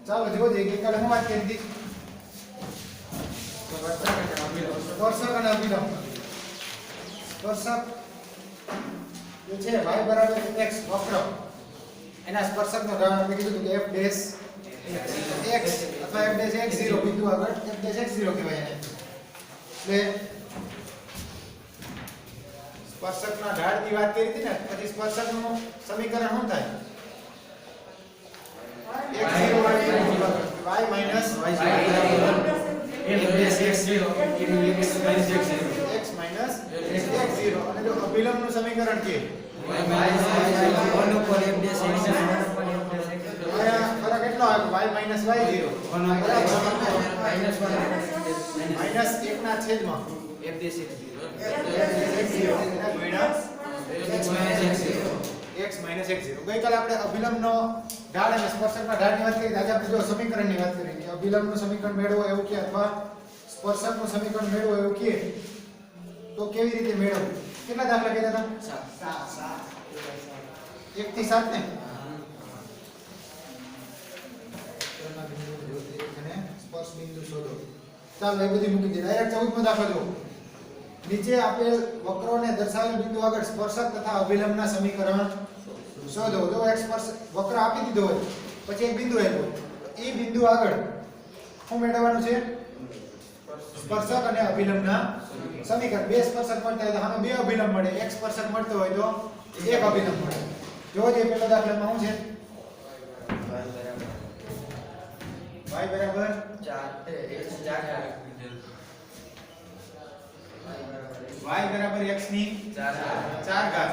ચાલો જોઈએ કે કાલે હું વાત કરી હતી સ્પર્શક અને અભિલંબ સ્પર્શક જે છે y બરાબર x વક્ર એના સ્પર્શકનો ઢાળ આપણે કીધું કે f ડેશ x અથવા f ડેશ x0 બિંદુ આગળ f ડેશ x0 કહેવાય એને એટલે સ્પર્શકના ઢાળની વાત કરી હતી ને પછી સ્પર્શકનું સમીકરણ શું થાય x0 y minus f dash x0 x minus x0 અને જો અભિલંબનું સમીકરણ કે y minus 1 ઉપર f dash x0 ફરક એટલો આવે y minus y0 minus 1 ના છેદમાં f dash x0 x minus x0 ગઈકાલે આપણે અભિલંબનો ઢાળ અને સ્પર્શકના ઢાળની વાત કરી આજે આપણે જો સમીકરણની વાત કરી કે અભિલંબનું સમીકરણ મેળવો એવું કે અથવા સ્પર્શકનું સમીકરણ મેળવો એવું કે તો કેવી રીતે મેળવવું કેટલા દાખલા કર્યા હતા 7 1 થી 7 ને અને સ્પર્શ બિંદુ શોધો ચાલો એ બધી મૂકી દે ડાયરેક્ટ 14મો દાખલો જો નીચે આપેલ વક્રોને દર્શાવેલ બિંદુ આગળ સ્પર્શક તથા અભિલંબના સમીકરણ શોધો જો એક સ્પર્શ વક્ર આપી દીધો હોય પછી એક બિંદુ આવ્યો એ બિંદુ આગળ શું મેળવવાનું છે સ્પર્શક અને અભિલંબના સમીકરણ બે સ્પર્શક મળતા હોય તો આમાં બે અભિલંબ મળે એક સ્પર્શક મળતો હોય તો એક અભિલંબ મળે જો જે પહેલા દાખલામાં શું છે y બરાબર 4 y બરાબર x ની 4 ઘાત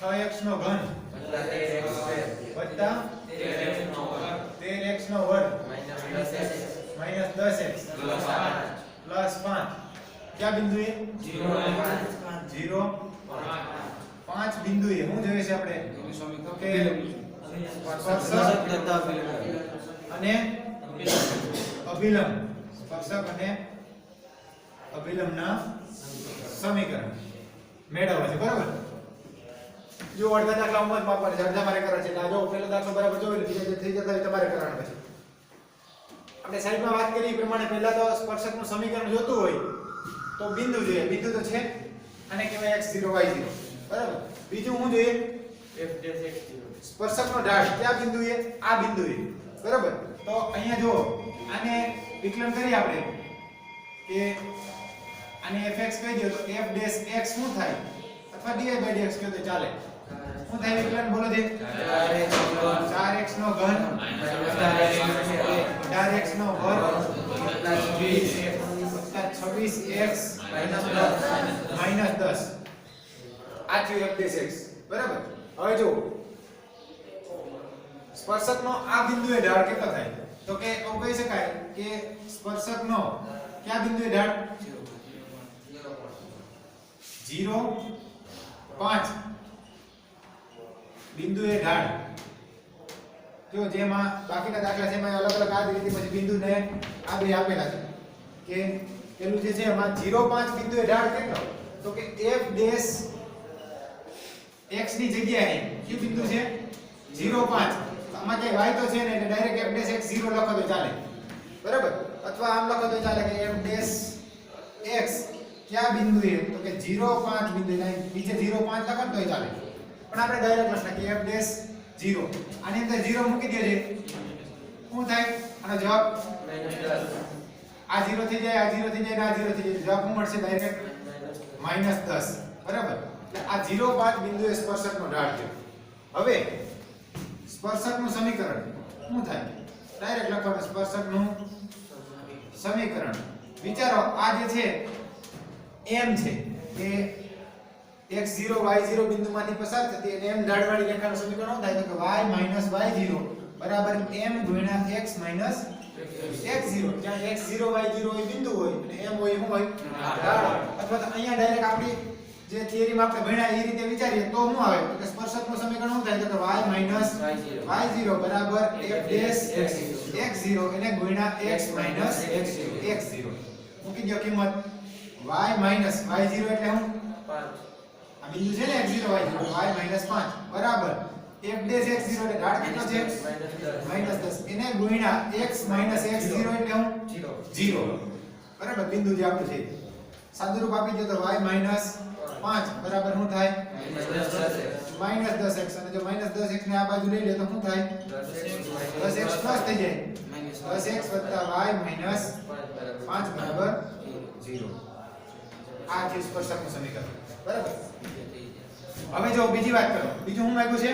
6x નો ઘન વત્તા 13x નો વર્ગ માઈનસ 10x પ્લસ 5 क्या बिंदु है 0 5 बिंदु है હું જોઈએ છે આપણે તો કે સ્પર્શક તથા અને અભિલંબ સ્પર્શક અને અભિલંબના સમીકરણ મેળવવા છે બરાબર જો અડધા દાખલા ઉમત માપવા છે અડધા મારે કરવા છે એટલે જો પહેલો દાખલો બરાબર જોઈ લો બીજા જે થઈ જતા હોય તમારે કરવાના પછી આપણે સાઈડમાં વાત કરી એ પ્રમાણે પહેલા તો સ્પર્શકનું સમીકરણ જોતું હોય તો બિંદુ જોઈએ બિંદુ તો છે અને કહેવાય x0 y0 બરાબર બીજું શું જોઈએ f dash x0 સ્પર્શકનો ઢાળ કયા બિંદુએ આ બિંદુએ બરાબર તો અહીંયા જો આને વિકલન કરી આપણે કે આને fx કહી દો તો f dash x શું થાય અથવા dy/dx કહો તો ચાલે શું થાય વિકલન બોલો જે 4x નો ઘન 4x નો વર્ગ 26x -10 આ થયું f dash x બરાબર હવે જો સ્પર્શકનો આ બિંદુએ ઢાળ કેટલો થાય તો કે એવું કહી શકાય કે સ્પર્શકનો કયા બિંદુએ ઢાળ 0 5 બિંદુએ ઢાળ જો જેમાં બાકીના દાખલા છે એમાં અલગ અલગ આ રીતે પછી બિંદુને આ બે આપેલા છે કે પેલું જે છે એમાં 0 5 બિંદુએ ઢાળ કેટલો તો કે f dash x ની જગ્યાએ કયું બિંદુ છે 0 5 આમાં કે y તો છે ને એટલે ડાયરેક્ટ f dash x 0 લખો તો ચાલે બરાબર અથવા આમ લખો તો ચાલે કે f dash x કયા બિંદુએ તો કે 0 5 બિંદુ નીચે 0 5 લખો તો ચાલે પણ આપણે ડાયરેક્ટ લખના કે f dash 0 આની અંદર 0 મૂકી દેજે શું થાય આનો જવાબ આ 0 થઈ જાય આ 0 થઈ જાય આ 0 થઈ જાય જવાબ શું મળશે ડાયરેક્ટ -10 બરાબર એટલે આ 0 5 બિંદુએ સ્પર્શકનો ઢાળ છે હવે સ્પર્શકનું સમીકરણ શું થાય ડાયરેક્ટ લખવાનું સ્પર્શકનું સમીકરણ વિચારો આ જે છે m છે કે x0 y0 બિંદુમાંથી પસાર થતી અને m ઢાળવાળી રેખાનું સમીકરણ શું થાય તો કે y y0 બરાબર m ગુણ્યા x x0 જ્યાં x0 y0 એ બિંદુ હોય અને m હોય શું હોય ઢાળ અથવા તો અહીંયા ડાયરેક્ટ આપણી જે થિયરીમાં આપણે ભણ્યા એ રીતે વિચારીએ તો શું આવે તો કે સ્પર્શકનું સમીકરણ શું થાય તો કે y y0 બરાબર f dash x0 એને ગુણ્યા x x0 મૂકી દો કિંમત y y0 એટલે શું 5 આ બિંદુ છે ને x0 y0 y -5 બરાબર f' x0 એટલે ઢાળ કેટલો છે -10 એને ગુણ્યા x - x0 એટલે હું 0 બરાબર બિંદુ જે આપણું છે સાદુરૂપ આપી દો તો y - 5 બરાબર શું થાય -10x અને જો -10x ને આ બાજુ લઈ લે તો શું થાય 10x પ્લસ થઈ જાય 10x y - 5 બરાબર 0 આ છે સ્પર્શકનું સમીકરણ બરાબર હવે જો બીજી વાત કરો બીજું શું માંગ્યું છે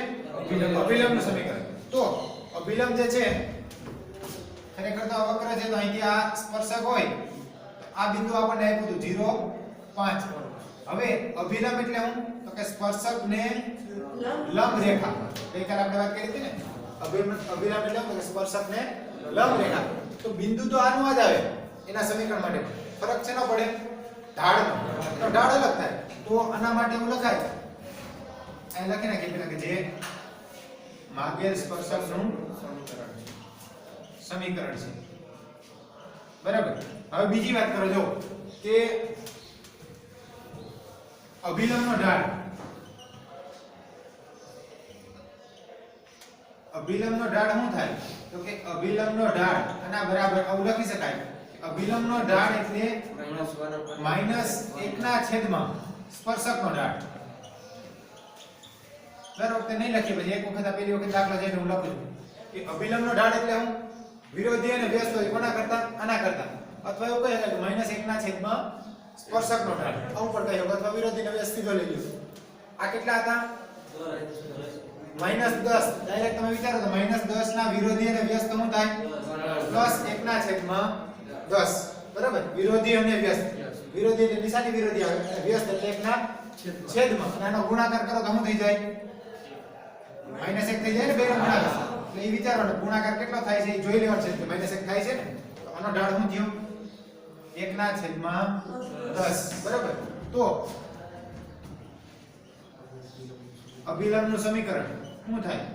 અભિલંબનું સમીકરણ તો અભિલંબ જે છે ખરેખર તો આ વક્ર છે તો અહીંથી આ સ્પર્શક હોય આ બિંદુ આપણને આપ્યું હતું 0 5 હવે અભિલંબ એટલે શું તો કે સ્પર્શકને લંબ રેખા ગઈકાલે આપણે વાત કરી હતી ને અભિલંબ એટલે શું તો કે સ્પર્શકને લંબ રેખા તો બિંદુ તો આનું જ આવે એના સમીકરણ માટે ફરક છે ન પડે ઢાળનો તો ઢાળ અલગ થાય તો આના માટે એવું લખાય અહીં લખી નાખીએ પેલા કે જે માગેલ સ્પર્શકનું સમીકરણ છે બરાબર હવે બીજી વાત કરો જો કે અભિલંબનો ઢાળ શું થાય તો કે અભિલંબનો ઢાળ આના બરાબર આવું લખી શકાય અભિલંબનો ઢાળ એટલે -1/છેદમાં સ્પર્શકનો ઢાળ દર વખતે નહીં લખીએ પછી એક વખત આ પહેલી વખત દાખલા છે હું લખું છું કે અભિલંબનો ઢાળ એટલે હું વિરોધી અને વ્યસ્ત હોય કોના કરતા આના કરતા અથવા એવું કહે કે -1/છેદમાં સ્પર્શકનો ઢાળ આવું પણ કહી શકો અથવા વિરોધી અને વ્યસ્ત સીધો લઈ લો આ કેટલા હતા -10 ડાયરેક્ટ તમે વિચારો તો -10 ના વિરોધી અને વ્યસ્ત શું થાય +1/10 બરાબર વિરોધી અને વ્યસ્ત વિરોધી એટલે નિશાની વિરોધી આવે અને વ્યસ્ત એટલે 1/છેદમાં અને આનો ગુણાકાર કરો તો શું થઈ જાય -1 થઈ જાય ને બેનો ગુણાકાર એટલે એ વિચારવાનો ગુણાકાર કેટલો થાય છે એ જોઈ લેવાનું છે કે -1 થાય છે ને તો આનો ઢાળ શું થયો 1/10 બરાબર તો અભિલંબનું સમીકરણ શું થાય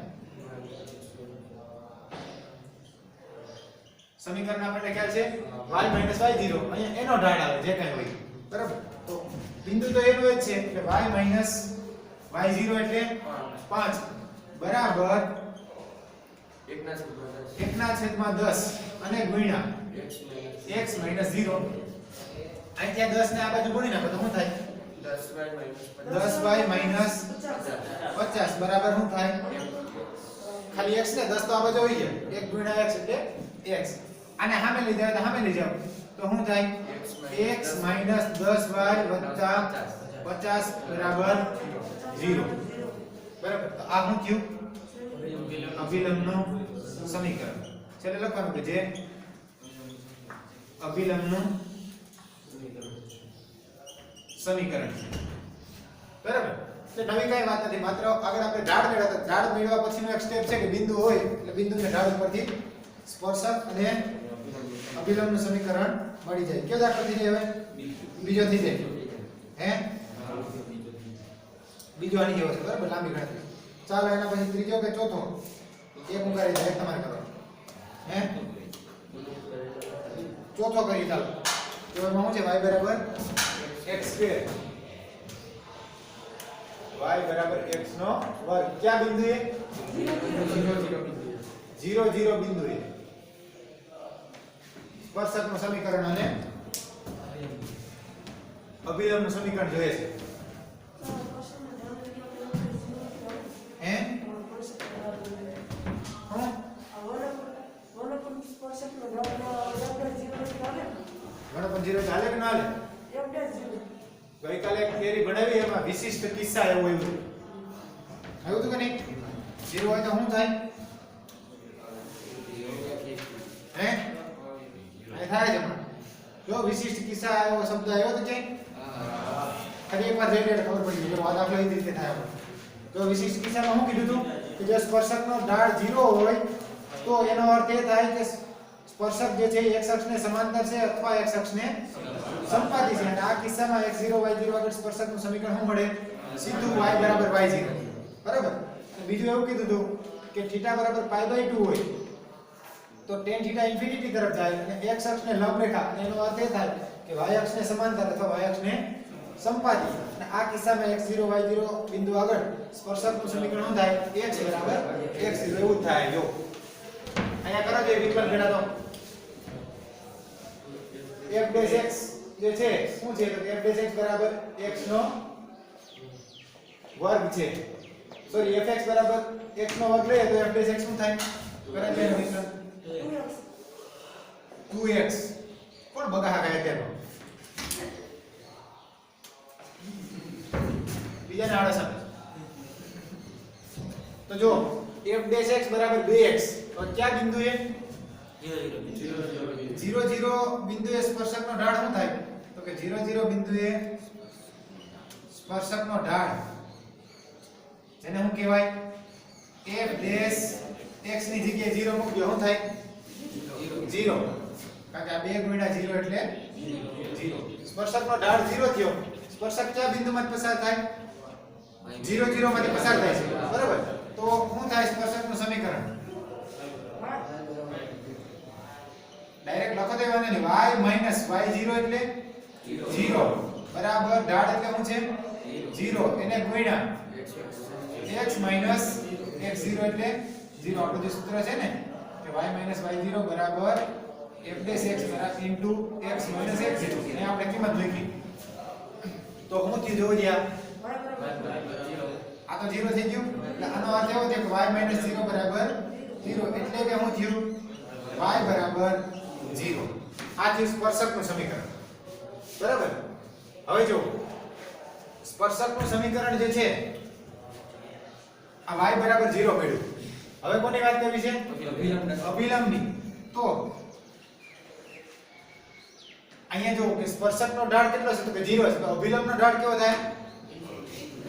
સમીકરણ આપણને ખ્યાલ છે y - y0 અહીંયા એનો ઢાળ આવે જે કંઈ હોય બરાબર તો બિંદુ તો એનું જ છે એટલે y - y0 એટલે 5 બરાબર 1/10 અને ગુણ્યા x - 0 અહીંથી 10 ને આ બાજુ ગુણી નાખો તો શું થાય 10y - 50 બરાબર શું થાય ખાલી x ને 10 તો આ બાજુ આવી જાય 1 ગુણ્યા x એટલે x આને સામે લઈ જાવ તો સામે લઈ જાવ તો શું થાય x - 10y + 50 બરાબર 0 બરાબર તો આ શું થયું અભિલંબનું સમીકરણ ચાલો લખવાનું કે જે અભિલંબનું સમીકરણ છે બરાબર એટલે નવી કઈ વાત નથી માત્ર આગળ આપણે ઢાળ મેળવતા ઢાળ મેળવવા પછીનો એક સ્ટેપ છે કે બિંદુ હોય એટલે બિંદુને ઢાળ ઉપરથી સ્પર્શક અને અભિલંબનું સમીકરણ મળી જાય કયો દાખલો થઈ જાય હવે બીજો થઈ જાય હે બીજો આની જેવો છે બરાબર લાંબી ગણતરી ચાલો એના પછી ત્રીજો કે ચોથો એક ઉગાડી જાય તમારે કરવાનો હે ચોથો કરી ચાલો તો એમાં શું છે y બરાબર x2 y બરાબર x નો વર્ગ ક્યાં બિંદુએ 0 0 બિંદુએ સ્પર્શકનું સમીકરણ અને અભિલંબનું સમીકરણ જોઈએ છે હે ગણપતિ 0 ચાલે કે ના હાલે ગઈકાલે એક થિયરી ભણાવી એમાં વિશિષ્ટ કિસ્સા એવો આવ્યું આવ્યું કે નહીં 0 હોય તો શું થાય હે આ થાય છે જો વિશિષ્ટ કિસ્સા એવો શબ્દ આવ્યો તો ક્યાંય ખાલી એકવાર જોઈ લે ખબર પડી ગઈ આ દાખલો એ રીતે થાય તો વિશિષ્ટ કિસ્સામાં શું કીધું હતું કે જો સ્પર્શકનો ઢાળ 0 હોય તો એનો અર્થ એ થાય કે સ્પર્શક જે છે x અક્ષને સમાંતર છે અથવા x અક્ષને સંપાતી છે અને આ કિસ્સામાં x0 y0 આગળ સ્પર્શકનું સમીકરણ શું મળે સીધું y બરાબર y0 બરાબર અને બીજું એવું કીધું હતું કે θ બરાબર π/2 હોય તો tan θ ઇન્ફિનિટી તરફ જાય અને x અક્ષને લંબ રેખા અને એનો અર્થ એ થાય કે y અક્ષને સમાંતર અથવા y અક્ષને સંપાતી અને આ કિસ્સામાં x0 y0 બિંદુ આગળ સ્પર્શકનું સમીકરણ શું થાય x બરાબર x0 એવું જ થાય જો અહીંયા કરો જે વિકલન ગણા તો f ડેશ x જે છે શું છે તો f ડેશ x બરાબર x નો વર્ગ છે સોરી fx બરાબર x નો વર્ગ લઈએ તો f ડેશ x શું થાય કરે છે વિકલન 2x કોણ બગા કાય તેનો બીજાને આડા સમજ તો જો f ડેશ x બરાબર 2x તો ક્યાં બિંદુએ 0 0 બિંદુએ સ્પર્શકનો ઢાળ શું થાય તો કે 0 0 બિંદુએ સ્પર્શકનો ઢાળ જેને શું કહેવાય f ડેશ x ની જગ્યાએ 0 મૂકજો શું થાય 0 કારણ કે આ 2 ગુણ્યા 0 એટલે 0 સ્પર્શકનો ઢાળ 0 થયો સ્પર્શક કયા બિંદુમાંથી પસાર થાય 0 0 માંથી પસાર થાય છે બરાબર તો શું થાય સ્પર્શકનું સમીકરણ ડાયરેક્ટ લખો તો વાંધો નહીં y y0 એટલે 0 બરાબર ઢાળ એટલે શું છે 0 એને ગુણ્યા x x0 એટલે 0 આપણું જે સૂત્ર છે ને કે y y0 બરાબર f ડેશ x બરાબર ઇન્ટુ x x0 ને આપણે કિંમત લખી તો હું થી જોઈ ગયા આ તો 0 થઈ ગયું એટલે આનો અર્થ એવો છે કે y 0 બરાબર 0 એટલે કે હું થયું y બરાબર 0 આ થયું સ્પર્શકનું સમીકરણ બરાબર હવે જો સ્પર્શકનું સમીકરણ જે છે આ y બરાબર 0 મળ્યું હવે કોની વાત કરવી છે અભિલંબની તો અહીંયા જો કે સ્પર્શકનો ઢાળ કેટલો છે તો કે 0 છે તો અભિલંબનો ઢાળ કેવો થાય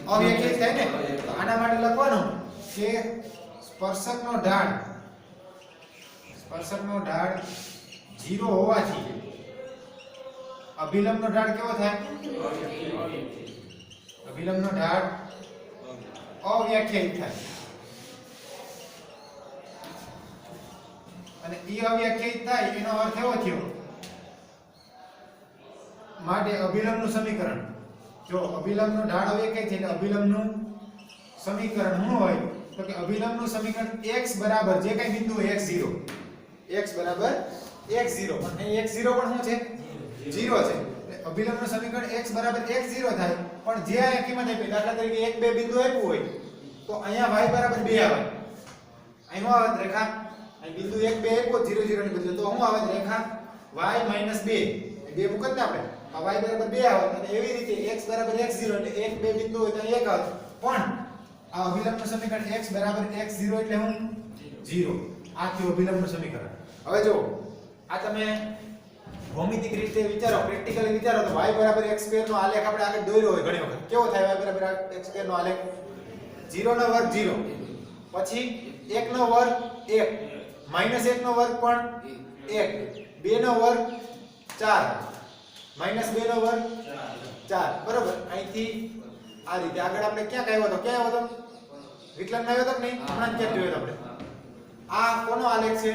અવ્યખ્યાયિત થાય ને તો આના માટે લખવાનું કે સ્પર્શકનો ઢાળ 0 હોવાથી અભિલંબનો ઢાળ કેવો થાય અભિલંબનો ઢાળ અવ્યાખ્યાયિત થાય અને એ અવ્યાખ્યાયિત થાય એનો અર્થ એવો થયો માટે અભિલંબનું સમીકરણ જો અભિલંબનો ઢાળ અવ્યાખ્યાયિત છે એટલે અભિલંબનું સમીકરણ શું હોય તો કે અભિલંબનું સમીકરણ x બરાબર જે કઈ બિંદુ હોય x0 બરાબર x0 પણ અહીં x0 પણ શું છે 0 છે એટલે અભિલંબનું સમીકરણ x બરાબર x0 થાય પણ જે આ કિંમત આપી દાખલા તરીકે 1 2 બિંદુ આપ્યું હોય તો અહીંયા y બરાબર 2 આવે અહીં શું આવે રેખા અહીં બિંદુ 1 2 આપ્યો 0 0 ની બદલે તો શું આવે રેખા y 2 બે મૂકત ને આપણે આ y બરાબર 2 આવે અને એવી રીતે x બરાબર x0 એટલે 1 2 બિંદુ હોય તો 1 આવે પણ આ અભિલંબનું સમીકરણ x બરાબર x0 એટલે હું 0 આ થયું અભિલંબનું સમીકરણ હવે જો આ તમે ભૌમિતિક રીતે વિચારો પ્રેક્ટિકલી વિચારો તો y બરાબર x2 નો આલેખ આપણે આગળ દોર્યો હોય ઘણી વખત કેવો થાય y બરાબર x2 નો આલેખ 0 નો વર્ગ 0 પછી 1 નો વર્ગ 1 -1 નો વર્ગ પણ 1 2 નો વર્ગ 4 -2 નો વર્ગ 4 બરાબર અહીંથી આ રીતે આગળ આપણે ક્યાં આવ્યો તો વિકલન આવ્યો તો કે નહીં હમણાં ક્યાં જોયો આપણે આ કોનો આલેખ છે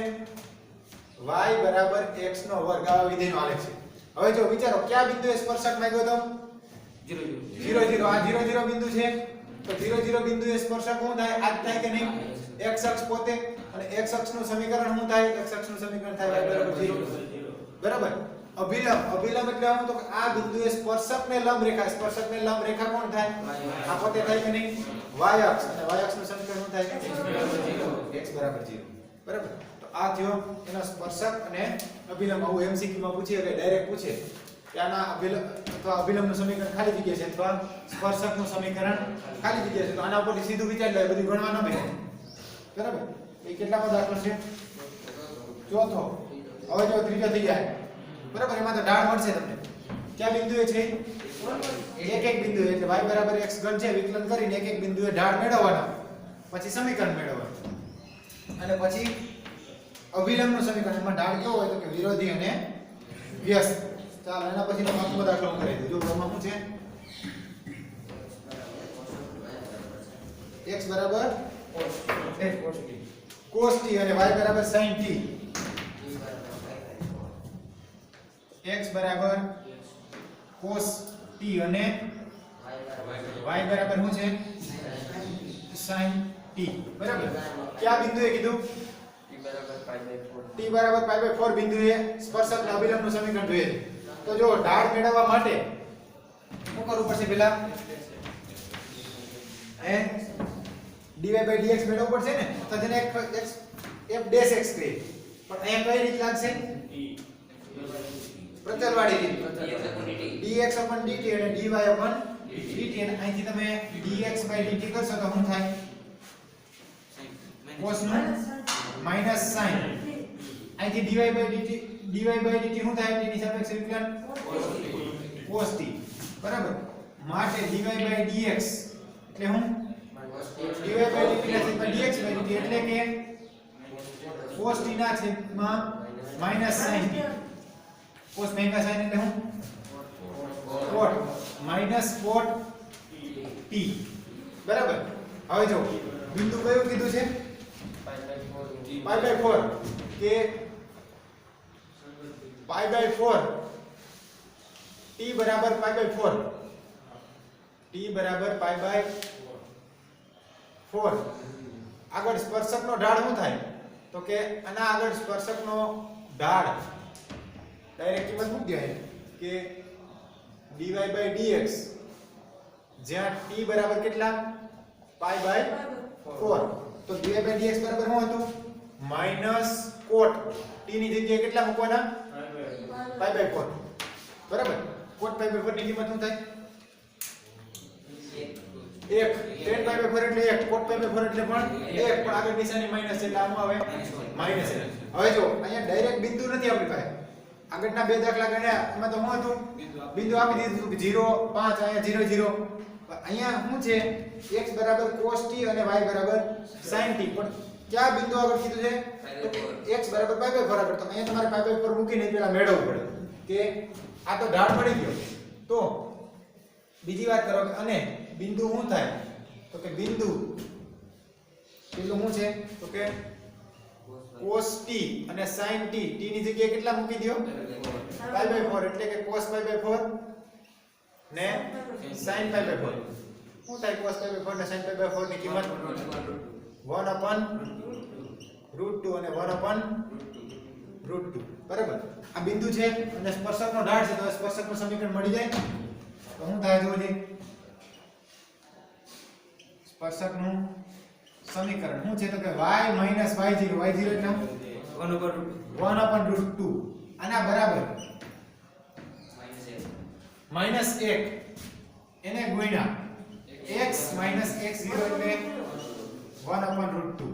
y બરાબર x નો વર્ગ આ વિધેયનો આલેખ છે હવે જો વિચારો કયા બિંદુએ સ્પર્શક માંગ્યો તો 0 0 આ 0 0 બિંદુ છે તો 0 0 બિંદુએ સ્પર્શક શું થાય આ થાય કે નહીં x અક્ષ પોતે અને x અક્ષનું સમીકરણ શું થાય x અક્ષનું સમીકરણ થાય y બરાબર 0 બરાબર અભિલંબ એટલે શું તો આ બિંદુએ સ્પર્શકને લંબ રેખા કોણ થાય આ પોતે થાય કે નહીં y અક્ષ અને y અક્ષનું સમીકરણ શું થાય x બરાબર 0 બરાબર તો આ થયો એનો સ્પર્શક અને અભિલંબ આવું MCQ માં પૂછે એટલે ડાયરેક્ટ પૂછે કે આના અભિલંબનું સમીકરણ ખાલી જગ્યા છે અથવા સ્પર્શકનું સમીકરણ ખાલી જગ્યા છે તો આના ઉપરથી સીધું વિચારી લે બધું ગણવા ન બેસે બરાબર એ કેટલામો દાખલો છે ચોથો હવે જો ત્રીજો થઈ જાય બરાબર એમાં તો ઢાળ મળશે તમને કયા બિંદુએ છે એક બિંદુએ એટલે y બરાબર x ઘન છે વિકલન કરીને એક બિંદુએ ઢાળ મેળવવાનો પછી સમીકરણ મેળવવાનું અને પછી અભિલંબનું સમીકરણ એમાં ઢાળ કેવો હોય તો કે વિરોધી અને વ્યસ્ત ચાલો એના પછીનો પાંચમો દાખલો હું કરી દઉં જો આમાં શું છે x બરાબર cos t અને y બરાબર sin t x બરાબર cos t અને y બરાબર શું છે sin t બરાબર કયા બિંદુએ કીધું t બરાબર π/4 બિંદુએ સ્પર્શક અભિલંબનું સમીકરણ જોઈએ તો જો ઢાળ મેળવવા માટે શું કરવું પડશે પહેલા dy/dx મેળવવું પડશે ને તો જેને f ' x કહે પણ અહીંયા કઈ રીત લાગશે પ્રચલવાળી રીત dx/dt અને dy/dt અને અહીંથી તમે dx/dt કરશો તો શું થાય cos નું માઈનસ sin અહીંથી dy/dt શું થાય t ની સાપેક્ષે વિકલન cos t બરાબર માટે dy/dx એટલે હું dy/dt ના છેદમાં dx/dt એટલે કે cos t ના છેદમાં minus sin t cos minus sin એટલે હું cot માઈનસ cot t બરાબર હવે જો બિંદુ કયું કીધું છે π/4 કે π/4 t બરાબર π/4 t બરાબર π/4 આગળ સ્પર્શકનો ઢાળ શું થાય તો કે આના આગળ સ્પર્શકનો ઢાળ ડાયરેક્ટ કિંમત મૂકી દેવાય કે dy/dx જ્યાં t બરાબર કેટલા π/4 તો dy/dx બરાબર શું હતું માઈનસ cot t ની જગ્યાએ કેટલા મૂકવાના π/4 બરાબર cot π/4 ની કિંમત શું થાય 1 tan π/4 એટલે 1 cot π/4 એટલે પણ 1 પણ આગળ નિશાની માઈનસ એટલે આમાં આવે માઈનસ છે હવે જો અહીંયા ડાયરેક્ટ બિંદુ નથી આપણી પાસે આગળના બે દાખલા ગણ્યા એમાં તો શું હતું બિંદુ આપી દીધું કે 0 5 અહીંયા 0 0 અહીંયા શું છે x બરાબર cos t અને y બરાબર sin t પણ ક્યાં બિંદુ આગળ કીધું છે તો x બરાબર π/4 આગળ તો અહીંયા તમારે π/4 મૂકીને પેલા મેળવવું પડે કે આ તો ઢાળ મળી ગયો તો બીજી વાત કરો અને બિંદુ શું થાય તો કે બિંદુ પેલું શું છે તો કે cos t અને sin t t ની જગ્યાએ કેટલા મૂકી દયો π/4 એટલે કે cos π/4 ને sin π/4 શું થાય cos π/4 ને sin π/4 ની કિંમત 1/√2 અને 1/√2 બરાબર આ બિંદુ છે અને સ્પર્શકનો ઢાળ છે તો સ્પર્શકનું સમીકરણ મળી જાય તો શું થાય જોજો સ્પર્શકનું સમીકરણ શું છે તો કે y - y0 એટલે 1/√2 આના બરાબર -1 એને ગુણ્યા x - x0 એટલે 1/√2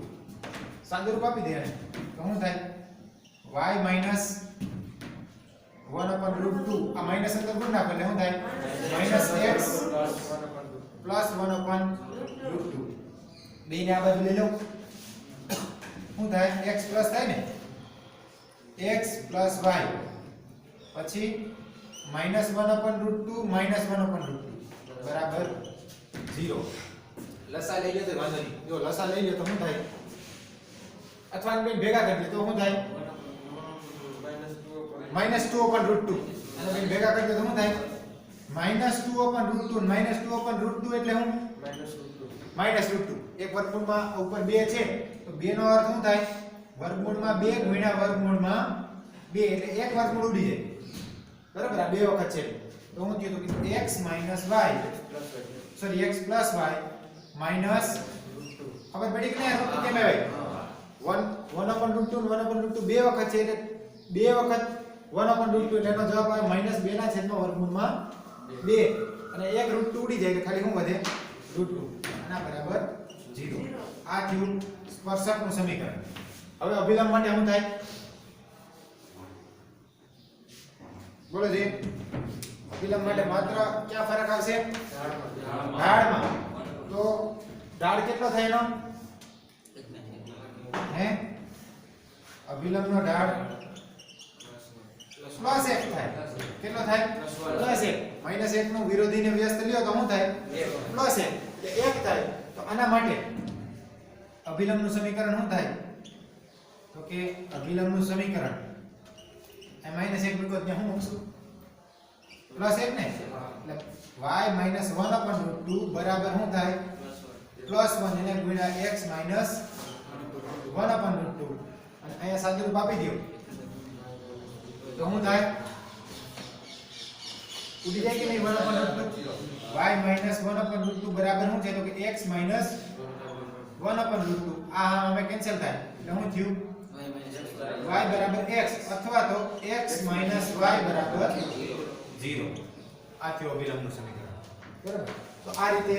સાદુરૂપ આપી દે તો શું થાય y - 1/√2 આ માઈનસ અંદર ગુણ નાખો એટલે શું થાય -x + 1/√2 બેને આ બાજુ લઈ લો શું થાય x પ્લસ થાય ને x + y પછી -1/√2 -1/√2 બરાબર 0 લસા લઈ લે તો વાંધો નહીં જો લસા લઈ લે તો શું થાય અથવા બે ભેગા કરી દે તો શું થાય -2/√2 અને બે ભેગા કરી દે તો શું થાય -2/√2 -2/√2 એટલે હું -√2 એક વર્ગમૂળમાં ઉપર 2 છે તો 2 નો અર્થ શું થાય વર્ગમૂળમાં 2 ગુણ્યા વર્ગમૂળમાં 2 એટલે એક વર્ગમૂળ ઉડી જાય બરાબર આ બે વખત છે તો હું કીધું કે x - y sorry x + y minus ખબર પડી કે નહીં કેમ આવે 1/√2 1/√2 બે વખત છે એટલે બે વખત 1/√2 એટલે એનો જવાબ આવે -2 ના છેદમાં વર્ગમૂળમાં 2 અને એક √2 ઉડી જાય એટલે ખાલી શું વધે √2 આના બરાબર 0 આ થયું સ્પર્શકનું સમીકરણ હવે અભિલંબ માટે શું થાય બોલો જી અભિલંબ માટે માત્ર ક્યાં ફરક આવશે ઢાળમાં તો ઢાળ કેટલો થાય એનો હે અભિલંબનો ઢાળ +1 થાય કેટલો થાય +1 -1 નું વિરોધીને વ્યસ્ત લ્યો તો શું થાય +1 એટલે 1 થાય તો આના માટે અભિલંબનું સમીકરણ શું થાય તો કે અભિલંબનું સમીકરણ -1 મૂકો ત્યાં શું મૂકશું પ્લસ 1 ને એટલે y minus 1/√2 બરાબર શું થાય પ્લસ 1 એને ગુણ્યા x minus 1/√2 અને અહીંયા સાદુરૂપ આપી દો તો શું થાય ઉડી જાય કે નહીં 1/√2 y minus 1/√2 બરાબર શું છે તો કે x minus 1/√2 આ અમે કેન્સલ થાય એટલે શું થયું y બરાબર x અથવા તો x minus y બરાબર 0 આ થયો અભિલંબનું સમીકરણ બરાબર તો આ રીતે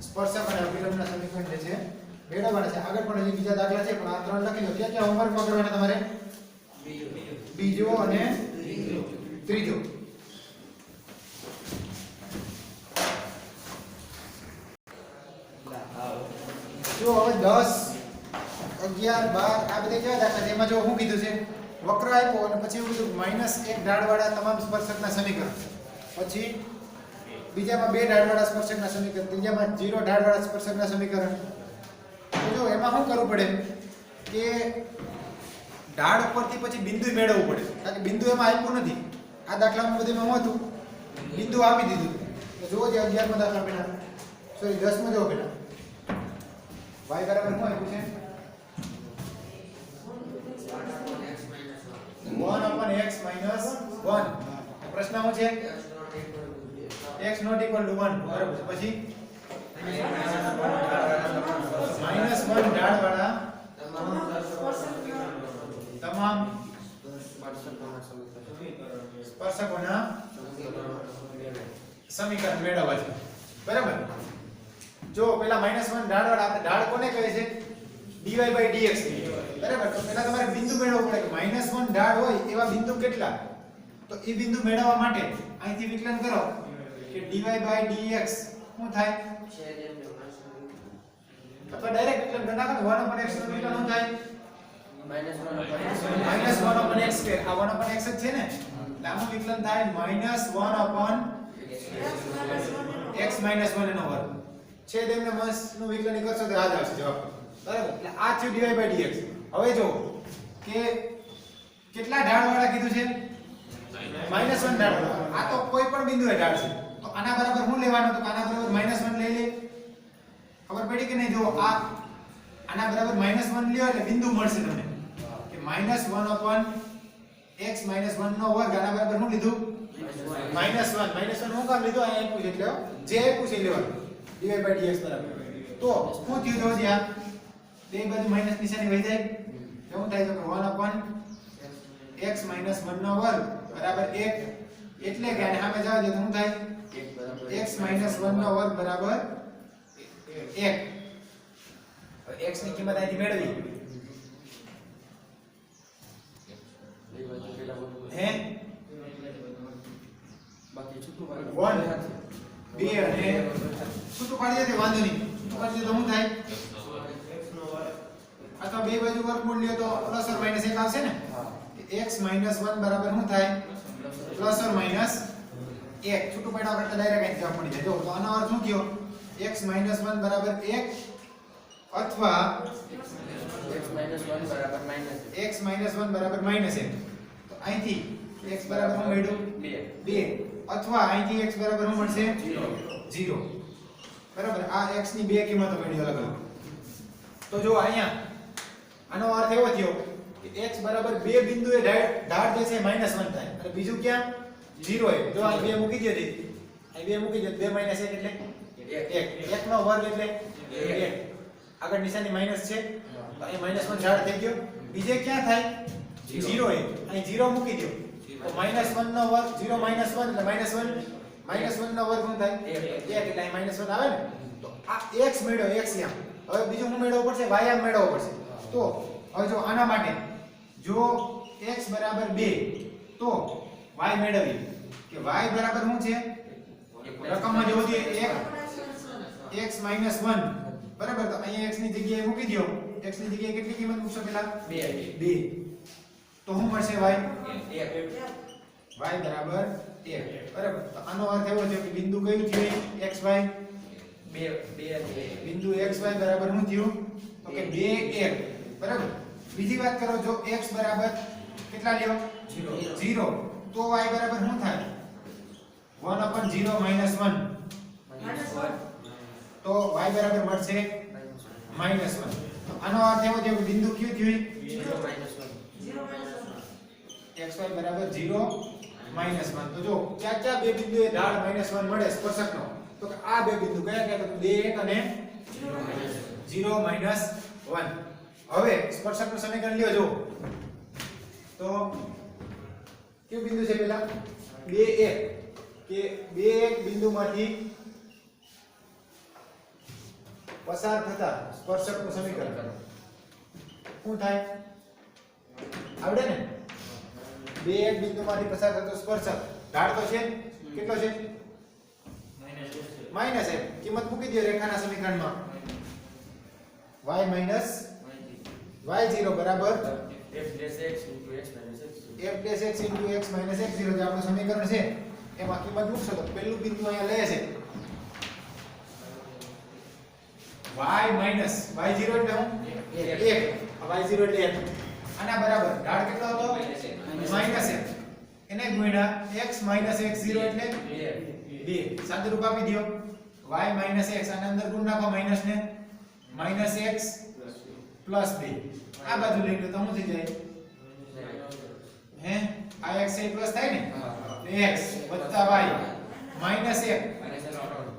સ્પર્શક અને અભિલંબના સમીકરણ જે છે મેળવવાના છે આગળ પણ હજી બીજા દાખલા છે પણ આ ત્રણ લખી લો ક્યાં ક્યાં હોમવર્ક કરવાના તમારે બીજો અને ત્રીજો જો હવે 10 11 12 આ બધા કેવા દાખલા છે એમાં જો શું કીધું છે વક્ર આપ્યો અને પછી એવું કીધું -1 ઢાળવાળા તમામ સ્પર્શકના સમીકરણ પછી બીજામાં 2 ઢાળવાળા સ્પર્શકના સમીકરણ ત્રીજામાં 0 ઢાળવાળા સ્પર્શકના સમીકરણ તો જો એમાં શું કરવું પડે કે ઢાળ ઉપરથી પછી બિંદુ મેળવવું પડે કારણ કે બિંદુ એમાં આપ્યું નથી આ દાખલામાં બધેમાં શું હતું બિંદુ આપી દીધું તો જો જે 11મા દાખલા પેલા સોરી 10માં જો પેલા y બરાબર શું આપ્યું છે 1/x minus 1 પ્રશ્ન શું છે x not equal to 1 બરાબર છે પછી -1 ઢાળવાળા તમામ સ્પર્શકોના સમીકરણ મેળવવા છે બરાબર જો પેલા -1 ઢાળવાળા આપણે ઢાળ કોને કહે છે dy/dx બરાબર તો પહેલા તમારે બિંદુ મેળવવું પડે કે -1 ઢાળ હોય એવા બિંદુ કેટલા તો એ બિંદુ મેળવવા માટે અહીંથી વિકલન કરો કે dy/dx શું થાય અથવા ડાયરેક્ટ વિકલન કરી નાખો 1/x નું વિકલન શું થાય -1/x² આ 1/x જ છે ને એટલે આનું વિકલન થાય -1/x - 1 એનો વર્ગ છેદ એમને મસ નું વિકલન કરશો તો આ જ આવશે જવાબ બરાબર એટલે આ થયું dy/dx હવે જો કે કેટલા ઢાળવાળા કીધું છે -1 ઢાળવાળા આ તો કોઈ પણ બિંદુએ ઢાળ છે તો આના બરાબર શું લેવાનું તો આના બરાબર -1 લઈ લે ખબર પડી કે નહીં જો આ આના બરાબર -1 લ્યો એટલે બિંદુ મળશે તમને કે -1/x - 1 નો વર્ગ આના બરાબર શું લીધું -1 શું કામ લીધું આ આપ્યું છે એટલે જે આપ્યું છે લેવાનું dy/dx બરાબર તો શું થયું જો જ્યાં બે બાજુ માઈનસ નિશાની વહી જાય શું થાય તો 1/x - 1 નો વર્ગ બરાબર 1 એટલે કે આને સામે જાવ તો શું થાય x - 1 નો વર્ગ બરાબર 1 હવે x ની કિંમત અહીંથી મેળવી હે બાકી છૂટું 1 2 અને છૂટું પાડી દે વાંધો નહીં પછી તો શું થાય અથવા બે બાજુ વર્ગમૂળ લ્યો તો પ્લસ ઓર માઈનસ 1 આવશે ને x - 1 બરાબર શું થાય પ્લસ ઓર માઈનસ 1 છૂટું પાડ્યા કરતા ડાયરેક્ટ અહીં જવાબ મળી જાય જો તો આનો અર્થ શું થયો x - 1 બરાબર 1 અથવા x - 1 બરાબર -1 તો અહીંથી x બરાબર શું મળ્યું 2 અથવા અહીંથી x બરાબર શું મળશે 0 બરાબર આ x ની બે કિંમતો મળી અલગ અલગ તો જો અહીંયા આનો અર્થ એવો થયો કે x બરાબર બે બિંદુએ ઢાળ જે છે -1 થાય અને બીજું ક્યાં 0 એ જો આ બે મૂકી દે આ બે મૂકી દે 2 - 1 એટલે 1 1 નો વર્ગ એટલે 1 આગળ નિશાની માઈનસ છે તો અહીં -1 ઢાળ થઈ ગયો બીજે ક્યાં થાય 0 એ અહીં 0 મૂકી દો તો -1 નો વર્ગ 0 - 1 એટલે -1 નો વર્ગ શું થાય 1 એટલે અહીં -1 આવે ને તો આ x મેળવ્યો x આમ હવે બીજું શું મેળવવું પડશે y આમ મેળવવો પડશે તો હવે જો આના માટે જો x બરાબર 2 તો y મેળવીએ કે y બરાબર શું છે રકમમાં જોવો જોઈએ 1 x - 1 બરાબર તો અહીંયા x ની જગ્યાએ મૂકી દો x ની જગ્યાએ કેટલી કિંમત મૂકશો પેલા 2 તો શું મળશે y 1 y બરાબર 1 બરાબર તો આનો અર્થ એવો છે કે બિંદુ કયું થયું xy 2 બિંદુ xy બરાબર શું થયું તો કે 2 1 બરાબર બીજી વાત કરો જો x બરાબર કેટલા લ્યો 0 તો y બરાબર શું થાય 1 upon 0 minus 1 તો y બરાબર મળશે -1. આનો અર્થ એવો થયો કે બિંદુ કયું થયું? 0 xy બરાબર 0 -1. તો જો ક્યાં ક્યાં બે બિંદુએ ઢાળ -1 મળે સ્પર્શકનો? તો કે આ બે બિંદુ કયા કયા? તો 2 1 અને 0 -1. હવે સ્પર્શકનું સમીકરણ લ્યો જો. તો કયું બિંદુ છે પેલા? 2 1 કે 2 1 બિંદુમાંથી પસાર થતા સ્પર્શકનું સમીકરણ શું થાય? આવડે ને? 2 1 બિંદુમાંથી પસાર થતો સ્પર્શક ઢાળ તો છે કેટલો છે? -1. કિંમત મૂકી દો રેખાના સમીકરણમાં. y y0 બરાબર f'(x) x - x0 જે આપણું સમીકરણ છે એમાં કિંમત મૂકશો તો પહેલું બિંદુ અહીંયા લે છે y0 એટલે હું 1 y0 એટલે 1 આના બરાબર ઢાળ કેટલો હતો? -1 એને ગુણ્યા x - x0 એટલે 2 સાદું રૂપ આપી દો y - x આના અંદર ગુણ નાખો માઈનસ ને -x + 2 આ બાજુ લઈ લો તો શું થઈ જાય? હે આ x એ પ્લસ થાય ને x વત્તા y -1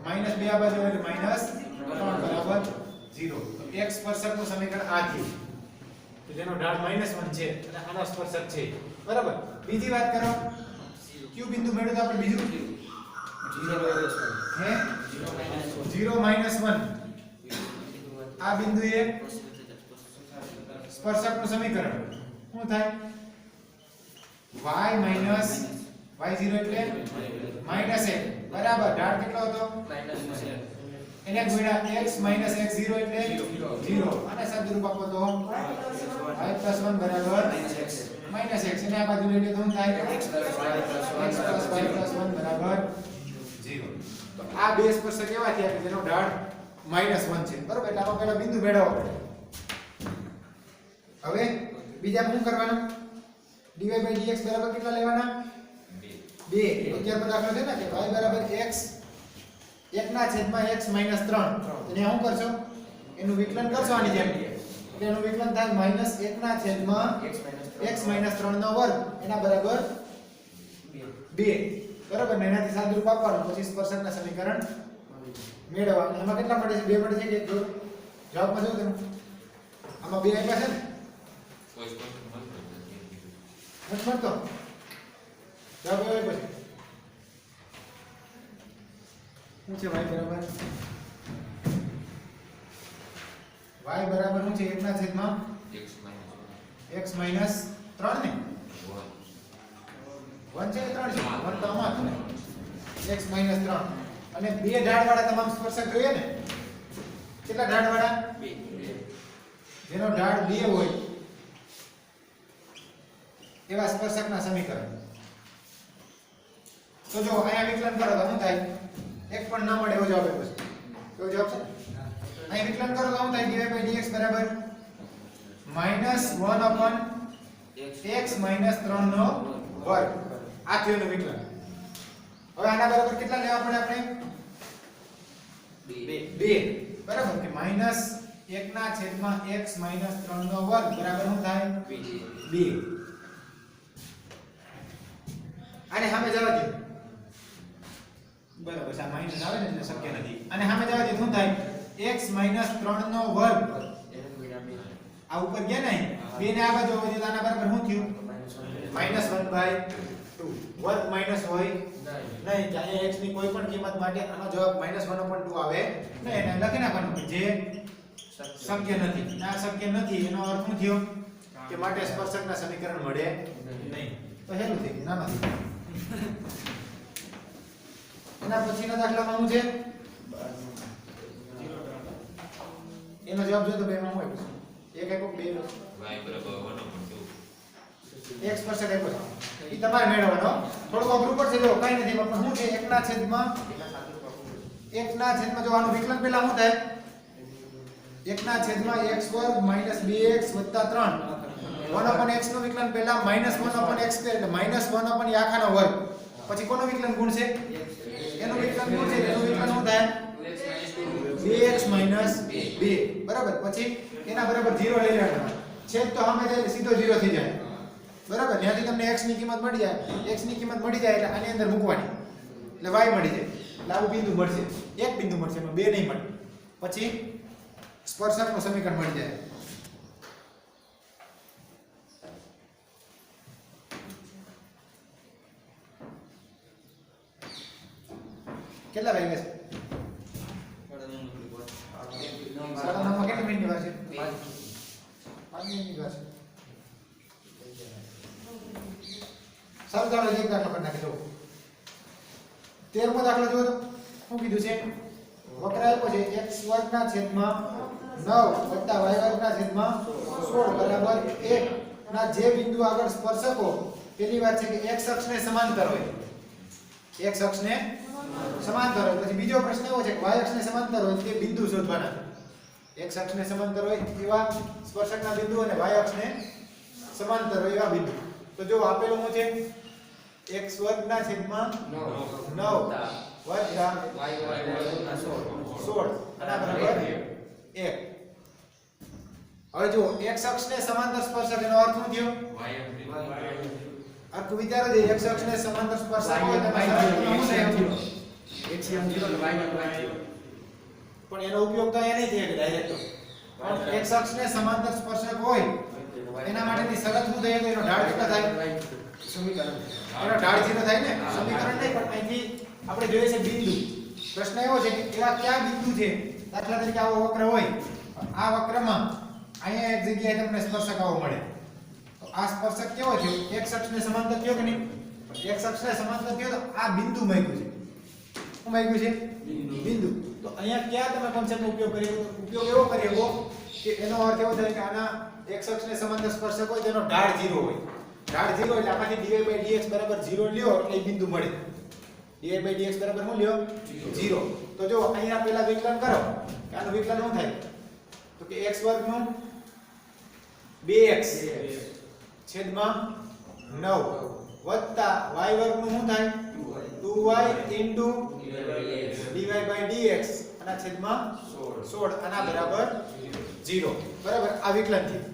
-2 આ બાજુ એટલે -3 બરાબર 0. તો x સ્પર્શકનું સમીકરણ આ થયું તો જેનો ઢાળ -1 છે અને આનો સ્પર્શક છે બરાબર. બીજી વાત કરો કયું બિંદુ મેળવ્યું તો આપણે બીજું 0 -1 આ બિંદુએ સ્પર્શકનું સમીકરણ શું થાય? y0 એટલે -1 બરાબર ઢાળ કેટલો હતો? એને ગુણ્યા x - x0 એટલે 0 અને સાદુરૂપ આપો તો y + 1 બરાબર -x એને આ બાજુ લઈ લો તો શું થાય? x + y + 1 બરાબર 0. તો આ બે સ્પર્શક એવા થયા કે જેનો ઢાળ -1 છે બરાબર. એટલે આમાં પહેલા બિંદુ મેળવવો પડે. હવે બીજા શું કરવાનું? dy/dx બરાબર કેટલા લેવાના? 2. તો ત્યાર પછી દાખલો છે ને કે y બરાબર x 1/x - 3 એને શું કરશો? એનું વિકલન કરશો આની જેમ. એટલે એનું વિકલન થાય -1/x - 3 નો વર્ગ એના બરાબર 2 બરાબર ને એનાથી સાદુરૂપ આપવાનું પછી સ્પર્શકના સમીકરણ મેળવવાનું. એમાં કેટલા મળે છે? 2 મળે છે કે જવાબમાં જોઉં તમે આમાં 2 આપ્યા છે ને નથી મળતો જવાબ આવે પછી શું છે? y બરાબર શું છે? 1/x - 3 ને 1 છે કે 3 છે? 1 તો આમાં હતું ને x - 3 અને બે ઢાળ વાળા તમામ સ્પર્શક જોઈએ ને કેટલા ઢાળ વાળા? 2. જેનો ઢાળ 2 હોય એવા સ્પર્શકના સમીકરણ. તો જો અહીંયા વિકલન કરો તો શું થાય? એક પણ ના મળે એવો જવાબ આવ્યો છે. કેવો જવાબ છે? અહીં વિકલન કરો તો શું થાય? dy/dx બરાબર -1/x - 3 નો વર્ગ. આ થયું એનું વિકલન. હવે આના બરાબર કેટલા લેવા પડે આપણે? 2 બરાબર કે -1/x - 3 નો વર્ગ બરાબર શું થાય? 2. આને સામે જવા દો બરાબર આ માઈનસ આવે ને એટલે શક્ય નથી. આને સામે જવા દો શું થાય? x - 3 નો વર્ગ આ ઉપર ગયા ને 2 ને આ બાજુ આવવા દો આના બરાબર શું થયું? -1/2 વર્ગ માઈનસ હોય નહીં કે અહીંયા x ની કોઈ પણ કિંમત માટે આનો જવાબ -1/2 આવે નહીં. એને લખી નાખવાનું કે જે શક્ય નથી. આ શક્ય નથી એનો અર્થ શું થયો? કે માટે સ્પર્શકના સમીકરણ મળે નહીં. તો હેલું થઈ ગયું નાના. એના પછીના દાખલામાં શું છે? એનો જવાબ જો તો બેમાં હું આપ્યું એક આપ્યો બે y = 1/2 x સ્પર્શક આપ્યો એ તમારે મેળવવાનો. થોડું અઘરું પડશે જો કાઈ નથી પણ શું છે 1/1 જો આનું વિકલન પહેલા શું થાય? 1/x² - 2x + 3 1/x નું વિકલન પહેલા -1/x² એટલે -1 આખાનો વર્ગ પછી કોનો વિકલન ગુણ છે? એનું વિકલન શું છે? એનું વિકલન શું થાય? 2x 2 બરાબર. પછી એના બરાબર 0 લઈ લેવાનો. છેદ તો સામે જાય એટલે સીધો 0 થઈ જાય. બરાબર. ત્યાંથી તમને x ની કિંમત મળી જાય. x ની કિંમત મળી જાય એટલે આની અંદર મૂકવાની. એટલે y મળી જાય. એટલે આવું બિંદુ મળશે. એક બિંદુ મળશે, એમાં બે નહીં મળે. પછી સ્પર્શકનું સમીકરણ મળી જાય. કેટલા વાગ્યા છે? 9:09 માં કેટલી મિનિટની વાર છે? 5 મિનિટની વાર છે. સારું, ચાલો એક દાખલો કરી નાખી દો. 13મો દાખલો જોવો તો શું કીધું છે? વક્ર આપ્યો છે x વર્ગના છેદમાં 9 વત્તા y વર્ગના છેદમાં 16 બરાબર 1 ના જે બિંદુ આગળ સ્પર્શકો પેલી વાત છે કે x અક્ષને સમાંતર હોય. x અક્ષને સમાંતર હોય. પછી બીજો પ્રશ્ન એવો છે કે y અક્ષને સમાંતર હોય તે બિંદુ શોધવાના. x અક્ષને સમાંતર હોય એવા સ્પર્શકના બિંદુ અને y અક્ષને સમાંતર હોય એવા બિંદુ. તો જો આપેલું શું છે? x વર્ગના છેદમાં 9 વત્તા y વર્ગના 16 આના બરાબર 1. હવે જો x અક્ષને સમાંતર સ્પર્શક એનો અર્થ શું થયો? આખું વિચારો જે x અક્ષને સમાંતર સ્પર્શક હોય તો x m 0 અને y m પણ એનો ઉપયોગ તો અહીંયા નહીં થાય ડાયરેક્ટ. પણ x અક્ષને સમાંતર સ્પર્શક હોય એના માટેની શરત શું થાય? તો એનો ઢાળ કેટલો થાય? સમીકરણ. એનો ઢાળ 0 થાય ને? સમીકરણ નહીં, પણ અહીંથી આપણે જોઈએ છે બિંદુ. પ્રશ્ન એવો છે કે એવા કયા બિંદુ છે? દાખલા તરીકે આવો વક્ર હોય, આ વક્રમાં અહીંયા એક જગ્યાએ તમને સ્પર્શક આવો મળે. તો આ સ્પર્શક કેવો થયો? x અક્ષને સમાંતર થયો કે નહીં? x અક્ષને સમાંતર થયો તો આ બિંદુ માગ્યું છે. શું માગ્યું છે? બિંદુ. તો અહીંયા ક્યાં તમે કોન્સેપ્ટનો ઉપયોગ કર્યો? ઉપયોગ એવો કર્યો કે એનો અર્થ એવો થાય કે આના x અક્ષને સમાંતર સ્પર્શક હોય તેનો ઢાળ 0 હોય. ઢાળ 0 એટલે આમાંથી dy/dx બરાબર 0 લ્યો એટલે એ બિંદુ મળે. dy/dx બરાબર શું લ્યો? 0. તો જો અહીંયા પહેલા વિકલન કરો કે આનું વિકલન શું થાય? તો કે x વર્ગનું 2x છેદમાં 9 વત્તા y વર્ગનું શું થાય? 2y into dy/dx આના છેદમાં 16 આના બરાબર 0. બરાબર. આ વિકલન થયું.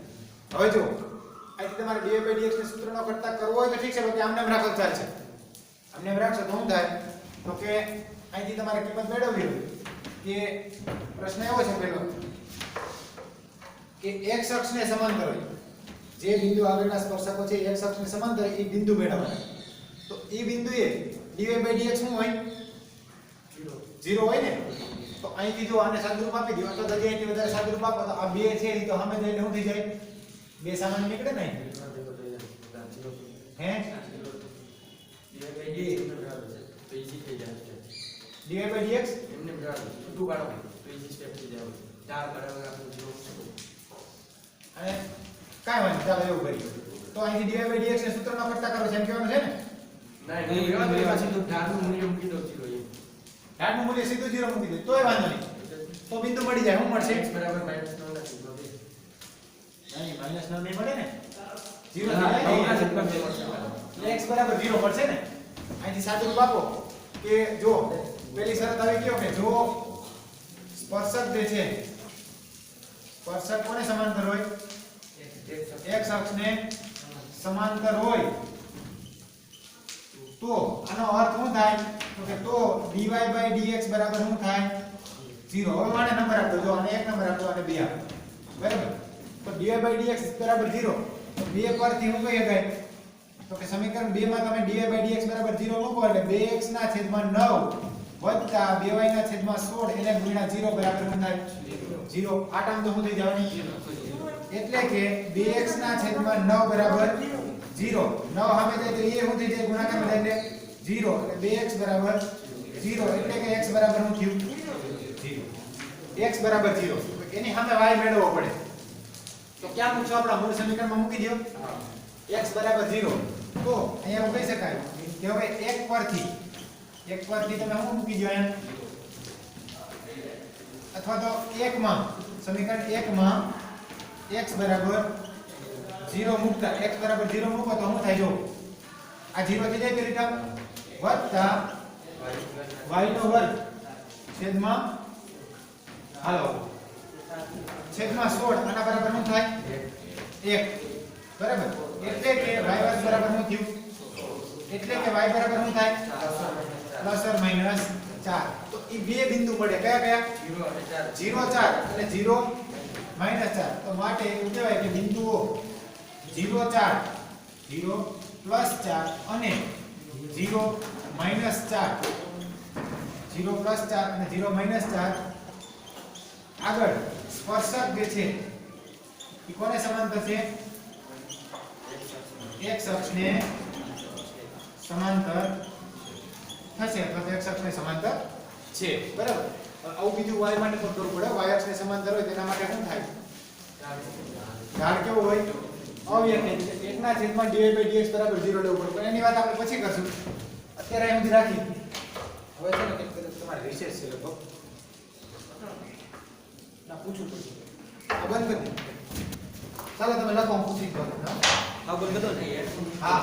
હવે જો અહીંથી તમારે dy/dx ને સૂત્રનો કરતા કરવો હોય તો ઠીક છે, બાકી આમને એમ રાખો ચાલશે. આમને એમ રાખશો તો શું થાય? તો કે અહીંથી તમારે કિંમત મેળવવી હોય કે પ્રશ્ન એવો છે પહેલો કે x અક્ષને સમાંતર હોય જે બિંદુ આગળના સ્પર્શકો છે x અક્ષને સમાંતર એ બિંદુ મેળવવાના. તો એ બિંદુએ dy/dx શું હોય? 0 હોય ને? તો અહીંથી જો આને સાદુરૂપ આપી દો અથવા તો અહીંથી વધારે સાદુરૂપ આપો તો આ 2 છે તો સામે જઈને શું થઈ જાય? 2 સામાન્ય નીકળે ને? હે? dy/dx એમને બરાબર 2 કાઢો તો ઈઝી સ્ટેપ થઈ જાય. 4 બરાબર આપણે 0 અને કાઈ વાંધો ચાલો એવું કરીએ. તો અહીંથી dy/dx ને સૂત્રનો કરતા કરો છે એમ કહેવાનું છે ને? નહીં, પછી તો ઢાળનું મૂલ્ય મૂકી દો 0. ઢાળનું મૂલ્ય સીધું 0 મૂકી દે તોય વાંધો નહીં. તો બિંદુ મળી જાય. શું મળશે? x બરાબર -9 નથી. નહીં, -9 નહીં મળે ને? 0 x બરાબર 0 મળશે ને? અહીંથી સાદું રૂપ આપો કે જો પહેલી શરત આવી ગયો કે જો સ્પર્શક જે છે સ્પર્શક કોને સમાંતર હોય? x અક્ષને સમાંતર હોય તો આનો અર્થ શું થાય? તો કે તો dy/dx બરાબર શું થાય? 0. હવે માને નંબર આપો. જો આને 1 નંબર આપો અને 2 આપો. બરાબર. તો dy/dx બરાબર 0. તો 2 પરથી શું કહી શકાય? તો કે સમીકરણ 2 માં તમે dy/dx બરાબર 0 મૂકો એટલે 2x ના છેદમાં 9 વત્તા 2y ના છેદમાં 16 એને ગુણ્યા 0 બરાબર શું થાય? 0. આ ટર્મ તો શું થઈ જવાની? એટલે કે 2x ના છેદમાં 9 બરાબર 0. 9 સામે જાય તો એ શું થઈ જાય? ગુણાકારમાં જાય એટલે 0. એટલે 2x બરાબર 0 એટલે કે x બરાબર શું થયું? 0. x બરાબર 0. એની સામે y મેળવવો પડે. તો ક્યાં મૂકશો? આપણા મૂળ સમીકરણમાં મૂકી દો. x બરાબર 0. તો અહીંયા હું કહી શકાય કે હવે 1 પરથી તમે શું મૂકી દો અહીંયા? અથવા તો 1 માં સમીકરણ 1 માં x બરાબર 0 મૂકતા x બરાબર 0 મૂકો તો શું થાય? જો આ 0 થઈ જાય પેલી ટર્મ વત્તા y નો વર્ગ છેદમાં હાલો છેદમાં 16 આના બરાબર શું થાય 1 બરાબર એટલે કે y વર્ગ બરાબર શું થયું એટલે કે y બરાબર શું થાય પ્લસ ઓર માઈનસ 4 તો ઈ બે બિંદુ મળે કયા કયા 0 4 અને 0 માઈનસ 4 તો માટે એવું કહેવાય કે બિંદુઓ 0 4 0 પ્લસ 4 અને 0 માઈનસ 4 0 પ્લસ 4 અને 0 માઈનસ 4 આગળ સ્પર્શક જે છે એ કોને સમાંતર છે x અક્ષને સમાંતર થશે અથવા તો x અક્ષને સમાંતર છે બરાબર આવું બીજું y માટે પણ કરવું પડે y અક્ષને સમાંતર હોય તેના માટે શું થાય ઢાળ કેવો હોય અવ્યખેય એકના છેદમાં dy/dx બરાબર 0 લેવું પડે પણ એની વાત આપણે પછી કરશું અત્યારે એમ જ રાખી હવે છે ને કે તમારે રિસર્ચ છે લગભગ ના પૂછું પડશે આ બંધ કરી ચાલો તમે લખો હું પૂછી દઉં હા બોલ બધો ને હા